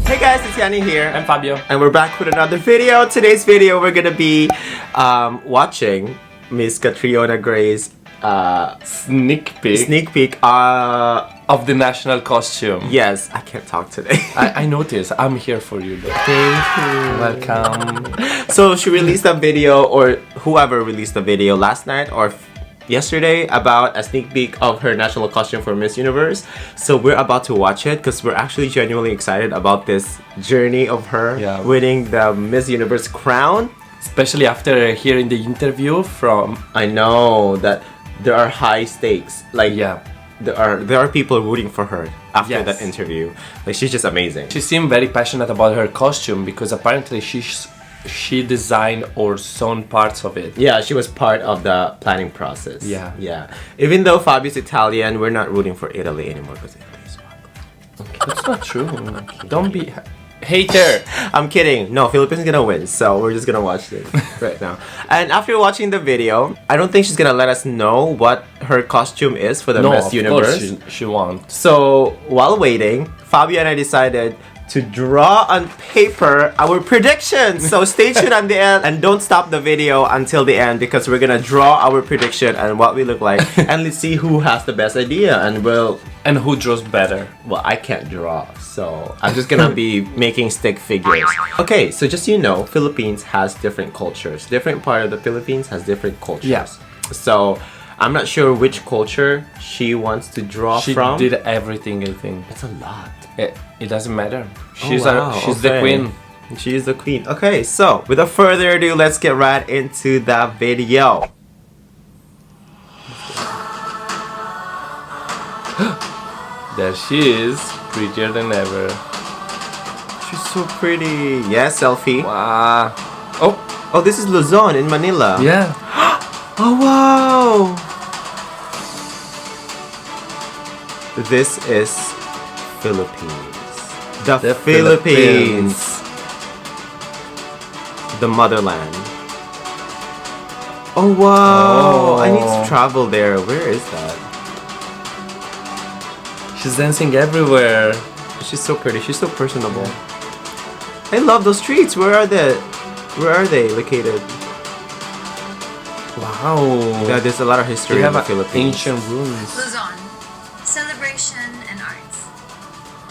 Hey guys, it's Yani here. I'm Fabio. And we're back with another video. Today's video, we're gonna be watching Miss Catriona Gray's Sneak peek of the national costume. Yes, I can't talk today. I noticed. I'm here for you though. Thank you. Welcome. So she released a video, or whoever released the video last night or yesterday, about a sneak peek of her national costume for Miss Universe. So we're about to watch it because we're actually genuinely excited about this journey of her winning the Miss Universe crown. Especially after hearing the interview from... I know that there are high stakes. Like, there are people rooting for her after that interview. Like, she's just amazing. She seemed very passionate about her costume because apparently she designed or sewn parts of it. Yeah, she was part of the planning process. Yeah. Even though Fabio's Italian, we're not rooting for Italy anymore because Italy's okay. That's not true. Don't be hater. I'm kidding. No, Philippines is gonna win, so we're just gonna watch this right now. And after watching the video, I don't think she's gonna let us know what her costume is for the Miss Universe. No, of course she won't. So while waiting, Fabio and I decided to draw on paper our predictions. So stay tuned on the end and don't stop the video until the end because we're gonna draw our prediction and what we look like and let's see who has the best idea and who draws better. Well, I can't draw, so I'm just gonna be making stick figures. Okay, so just so you know, Philippines has different cultures. Different part of the Philippines has different cultures. Yes. So I'm not sure which culture she wants to draw from. She did everything, I think. It's a lot. It doesn't matter. She's she's the queen. She is the queen. Okay, so without further ado, let's get right into the video. There she is, prettier than ever. She's so pretty. Yeah, selfie. Wow. Oh, this is Luzon in Manila. Yeah. Oh, wow. This is Philippines. The Philippines. The motherland. Oh, wow. I need to travel there. Where is that? She's dancing everywhere. She's so pretty. She's so personable. I love those streets. Where are they? Where are they located? Wow. Yeah, there's a lot of history in the Philippines. Ancient ruins. Luzon. Celebration and arts.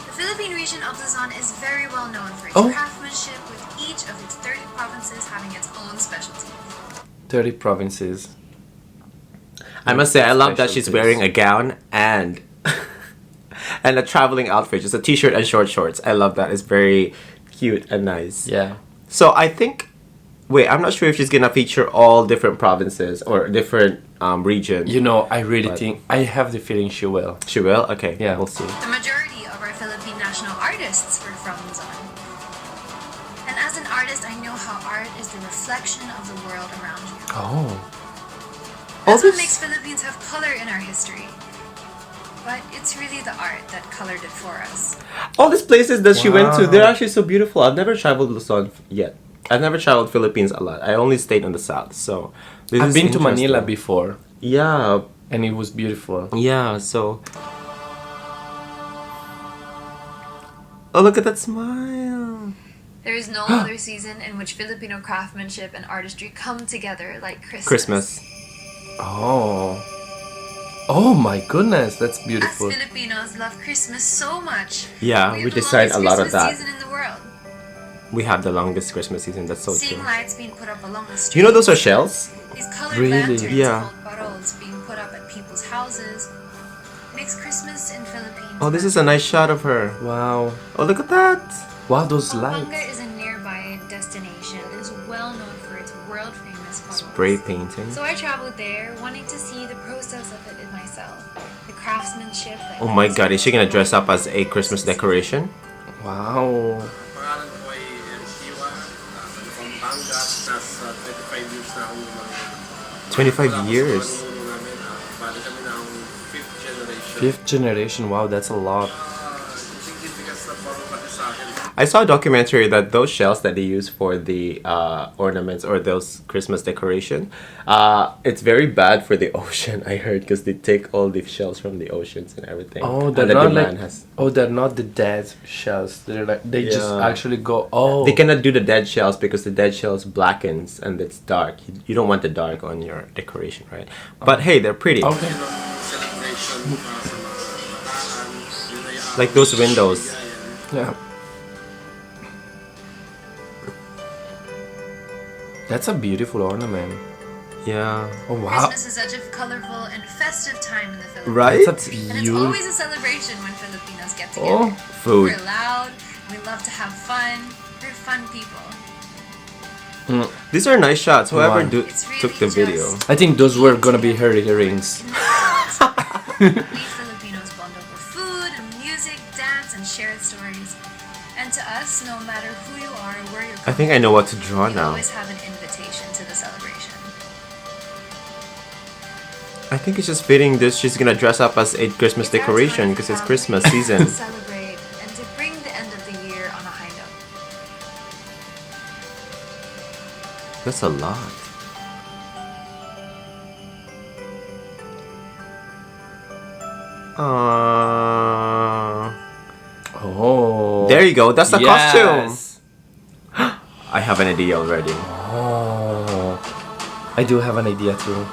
The Philippine region of Luzon is very well known for its craftsmanship, with each of its 30 provinces having its own specialty. 30 provinces. I must say, I love that she's wearing a gown and and a traveling outfit, just a t-shirt and short shorts. I love that. It's very cute and nice. Yeah. So I think, wait, I'm not sure if she's gonna feature all different provinces or different regions. You know, I really think, I have the feeling she will. She will? Okay, yeah. We'll see. The majority of our Philippine national artists were from Luzon. And as an artist, I know how art is the reflection of the world around you. That's what makes Philippines have color in our history. But it's really the art that colored it for us. All these places that she went to, they're actually so beautiful. I've never traveled Luzon yet. I've never traveled Philippines a lot. I only stayed in the south, so I've been to Manila before. Yeah. And it was beautiful. Yeah, so... Oh, look at that smile. There is no other season in which Filipino craftsmanship and artistry come together like Christmas. Oh my goodness, that's beautiful. As Filipinos love Christmas so much. Yeah, we design a lot of that. Season in the world. We have the longest Christmas season, that's so Seeing true. lights being put up along the streets. You know those are shells? These colored Really? lanterns Yeah. called paroles being put up at people's houses makes Christmas in Philippines. Oh, this is a nice shot of her. Wow. Oh, look at that. Wow, those Pampanga lights. is a nearby destination that is well known for its world-famous paroles. Spray painting. So I traveled there, wanting to see the process of it in myself. The craftsmanship. Oh my god, is she gonna dress up as a Christmas decoration? Wow. 25 years. Fifth generation, wow, that's a lot. I saw a documentary that those shells that they use for the ornaments or those Christmas decoration, it's very bad for the ocean. I heard because they take all the shells from the oceans and everything. Oh, and they're the not demand like. has. Oh, they're not the dead shells. They're like they just Yeah. actually go. Oh, They cannot do the dead shells because the dead shells blackens and it's dark. You don't want the dark on your decoration, right? But hey, they're pretty. okay. Like those windows. Yeah. That's a beautiful ornament. Yeah. Oh wow. Christmas is such a colorful and festive time in the Philippines. Right? That's a And it's beautiful. always a celebration when Filipinos get together. Oh, Food. We're loud, we love to have fun, we're fun people. These are nice shots. Whoever Wow. It's took really the video. just- I think those were gonna be her earrings. We Filipinos bond over food and music, dance, and shared stories. And to us, no matter who you are or where you're I coming think I know what to draw from, you now. always have an invitation to the celebration. I think it's just fitting this. She's gonna dress up as a Christmas It's our decoration time because to it's have Christmas to season. celebrate and to bring the end of the year on a high note. That's a lot. Oh. There you go. That's the costume. Yes. I have an idea already. Oh. I do have an idea too.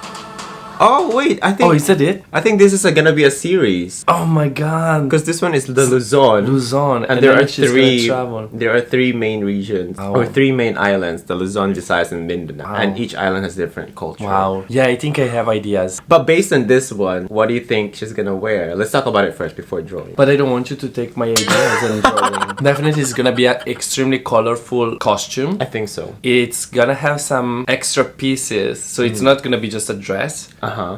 Oh wait, I think. Oh, is that it? I think this is gonna be a series Oh my god. because this one is the Luzon. Luzon. And there then are she's gonna three. travel. There are three main regions Wow. or three main islands: the Luzon, Visayas, and Mindanao. Wow. And each island has different culture. Wow. Yeah, I think I have ideas. But based on this one, what do you think she's gonna wear? Let's talk about it first before drawing. But I don't want you to take my ideas and drawing. Definitely it's gonna be an extremely colorful costume. I think so. It's gonna have some extra pieces, so it's not gonna be just a dress.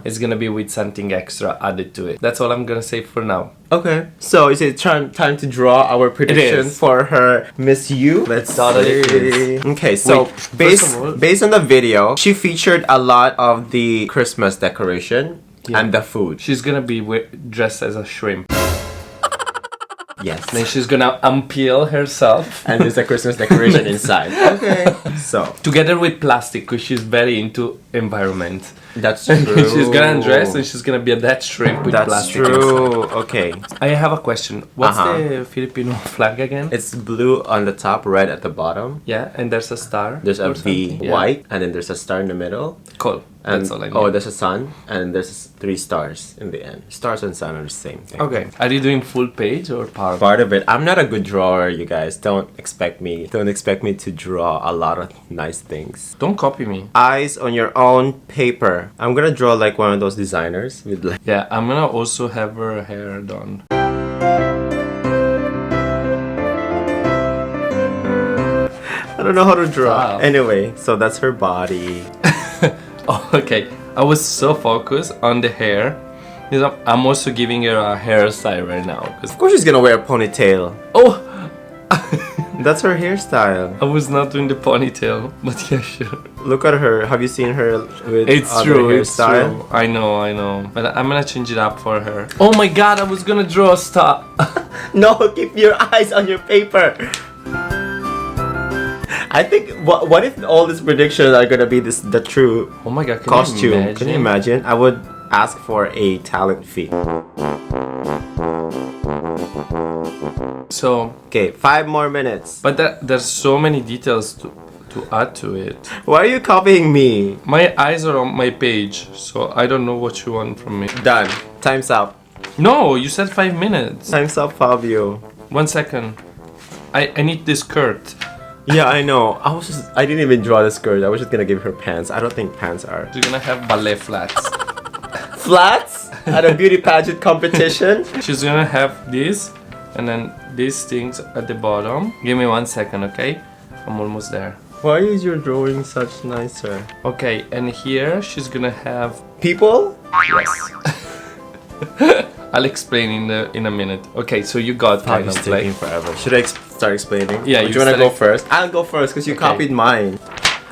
It's gonna be with something extra added to it. That's all I'm gonna say for now. Okay. So is it time to draw our prediction is. for her Miss U? Let's Totally see. Okay, so Wait, first of all- based on the video, she featured a lot of the Christmas decoration and the food. She's gonna be dressed as a shrimp. Yes. Then she's gonna unpeel herself And there's a Christmas decoration inside. Okay. So together with plastic, because she's very into environment. that's true. She's gonna undress and she's gonna be a dead shrimp with That's plastic. true. Okay. I have a question. What's Uh-huh. the Filipino flag again? It's blue on the top, red at the bottom. Yeah, and there's a star. There's a or V, something. Yeah. white, and then there's a star in the middle. Cool. And That's all I need. there's a sun, and there's three stars in the end. Stars and sun are the same thing. Okay. Are you doing full page or part? Part of it. I'm not a good drawer, you guys. Don't expect me to draw a lot of nice things. Don't copy me. Eyes on your own paper. I'm gonna draw like one of those designers with like. Yeah, I'm gonna also have her hair done. I don't know how to draw. Wow. Anyway, so that's her body. Oh, okay. I was so focused on the hair. You know, I'm also giving her a hairstyle right now. Of course, she's gonna wear a ponytail. Oh, That's her hairstyle. I was not doing the ponytail, but yeah, sure. Look at her. Have you seen her with It's other true, it's hairstyle? true. I know. But I'm gonna change it up for her. Oh my god, I was gonna draw a star. No, keep your eyes on your paper. I think what if all these predictions are gonna be the true Oh my god, can costume? you imagine? Can you imagine? I would ask for a talent fee. So, Okay, 5 more minutes. but there's so many details to add to it. Why are you copying me? My eyes are on my page, so I don't know what you want from me. Done. Time's up. No, you said 5 minutes. Time's up, Fabio. 1 second. I need this skirt. Yeah, I know. I didn't even draw the skirt. I was just gonna give her pants. I don't think pants are You're gonna have ballet flats. flats at a beauty pageant competition. She's gonna have this, and then these things at the bottom. Give me 1 second, okay? I'm almost there. Why is your drawing such nicer? Okay, and here she's gonna have. People? Yes. I'll explain in a minute. Okay, so you got kind Fabio's of like. taking forever. Should I start explaining? Yeah, Or do you you wanna go start first? I'll go first because you Okay. copied mine.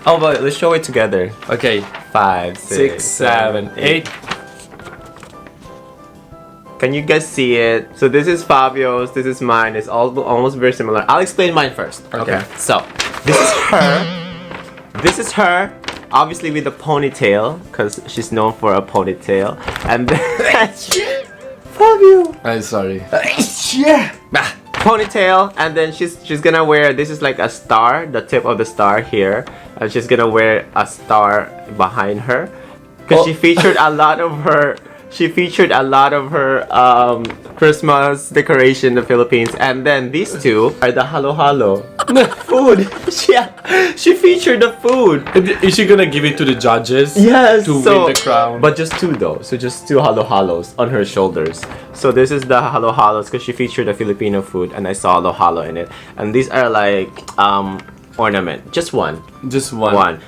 Oh, but let's show it together. Okay, 5, 6, 7, 8. Can you guys see it? So this is Fabio's, this is mine. It's all almost very similar. I'll explain mine first. Okay. So this is her. This is her. Obviously with a ponytail, because she's known for a ponytail. And then Fabio. I'm sorry. Ponytail, and then she's gonna wear, this is like a star, the tip of the star here, and she's gonna wear a star behind her because she featured a lot of her Christmas decoration in the Philippines. And then these two are the halo halo food. She featured the food. Is she gonna give it to the judges? Yes, to win the crown. But just two though, so just two halo halos on her shoulders. So this is the halo halos because she featured the Filipino food, and I saw halo halo in it. And these are like ornament, just one.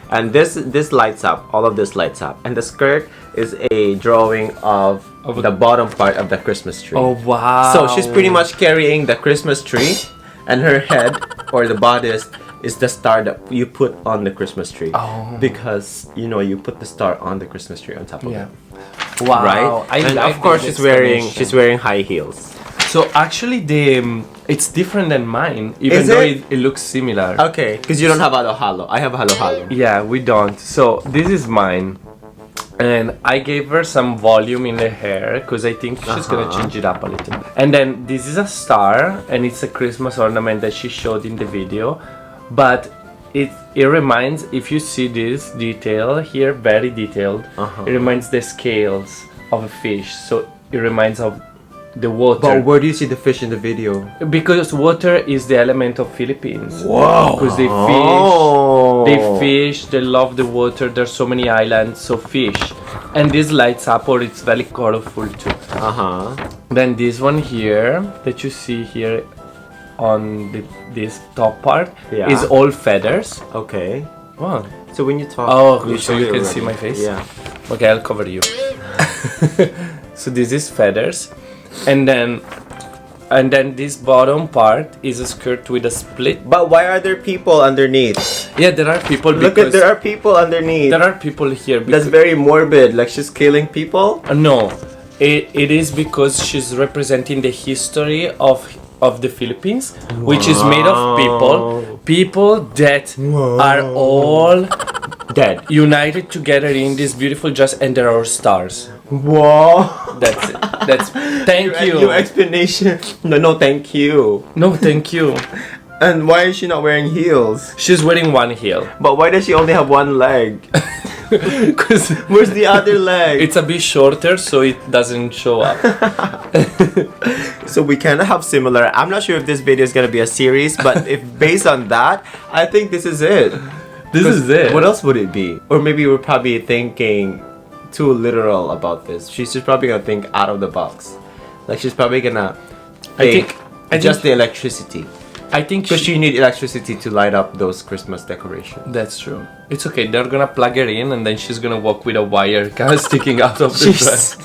And this lights up. All of this lights up, and the skirt is a drawing of the bottom part of the Christmas tree. Oh wow! So she's pretty much carrying the Christmas tree, and her head or the bodice is the star that you put on the Christmas tree. Oh. Because you put the star on the Christmas tree on top of it. Wow! Right? And of course she's wearing high heels. So actually, it's different than mine, even Is though it? it looks similar. Okay, because you don't have halo halo. I have halo halo. Yeah, we don't. So this is mine, and I gave her some volume in the hair because I think she's gonna change it up a little. And then this is a star, and it's a Christmas ornament that she showed in the video, but it reminds, if you see this detail here, very detailed, it reminds the scales of a fish. So it reminds of the water. But where do you see the fish in the video? Because water is the element of Philippines. Wow! Because they fish, they love the water. There's so many islands, so fish. And this lights up, or it's very colorful too. Then this one here that you see here on this top part is all feathers. Okay. Wow. So when you talk, so you can see my face? Yeah. Okay, I'll cover you. So this is feathers. And then this bottom part is a skirt with a split. But why are there people underneath? Yeah, there are people. There are people underneath. There are people here. That's very morbid. Like she's killing people. No, it is because she's representing the history of the Philippines, which is made of people that are all dead, united together in this beautiful dress, and there are stars. Whoa! That's it. That's thank you. Your explanation. No, thank you. No, thank you. And why is she not wearing heels? She's wearing one heel. But why does she only have one leg? Because where's the other leg? It's a bit shorter, so it doesn't show up. So we kind of have similar. I'm not sure if this video is gonna be a series, but if based on that, I think this is it. This is it. What else would it be? Or maybe we're probably thinking too literal about this. She's just probably gonna think out of the box. Like she's probably gonna think just the electricity. I think because you need electricity to light up those Christmas decorations. That's true. It's okay. They're gonna plug her in, and then she's gonna walk with a wire kind of sticking out of the dress.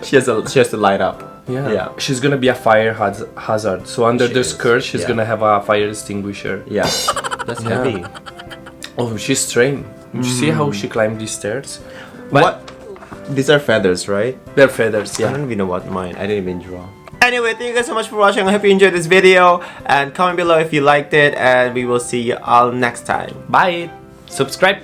She has to light up. Yeah. She's gonna be a fire hazard. So under the skirt, she's gonna have a fire extinguisher. Yeah. That's heavy. Oh, she's trained. You see how she climbed these stairs? What? These are feathers, right? They're feathers, I don't even know what mine. I didn't even draw. Anyway, thank you guys so much for watching. I hope you enjoyed this video. And comment below if you liked it. And we will see you all next time. Bye. Subscribe.